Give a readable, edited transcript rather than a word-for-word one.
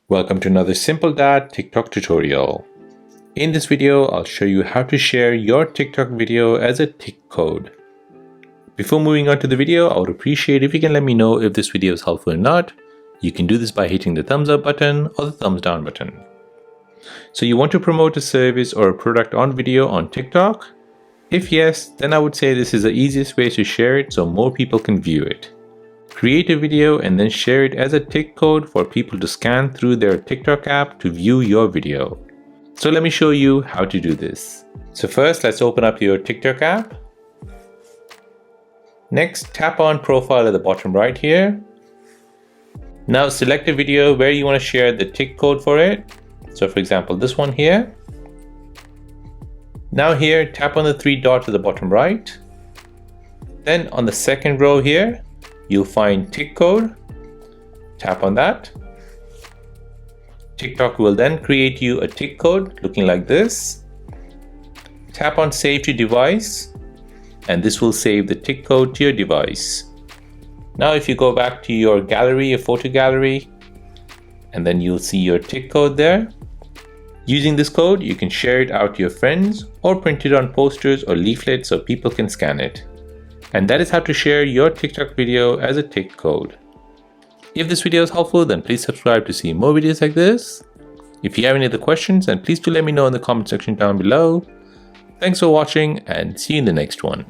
Welcome to another Simple Dad TikTok tutorial. In this video, I'll show you how to share your TikTok video as a TikCode. Before moving on to the video, I would appreciate if you can let me know if this video is helpful or not. You can do this by hitting the thumbs up button or the thumbs down button. So you want to promote a service or a product on video on TikTok? If yes, then I would say this is the easiest way to share it so more people can view it. Create a video and then share it as a TikCode for people to scan through their TikTok app to view your video. So let me show you how to do this. So first, let's open up your TikTok app. Next, tap on profile at the bottom right here. Now select a video where you want to share the TikCode for it. So for example, this one here. Now here, tap on the three dots at the bottom right. Then on the second row here, you'll find TikCode. Tap on that. TikTok will then create you a TikCode looking like this. Tap on Save to Device, and this will save the TikCode to your device. Now if you go back to your gallery, your photo gallery, and then you'll see your TikCode there. Using this code, you can share it out to your friends or print it on posters or leaflets so people can scan it. And that is how to share your TikTok video as a TikCode. If this video is helpful, then please subscribe to see more videos like this. If you have any other questions, then please do let me know in the comment section down below. Thanks for watching and see you in the next one.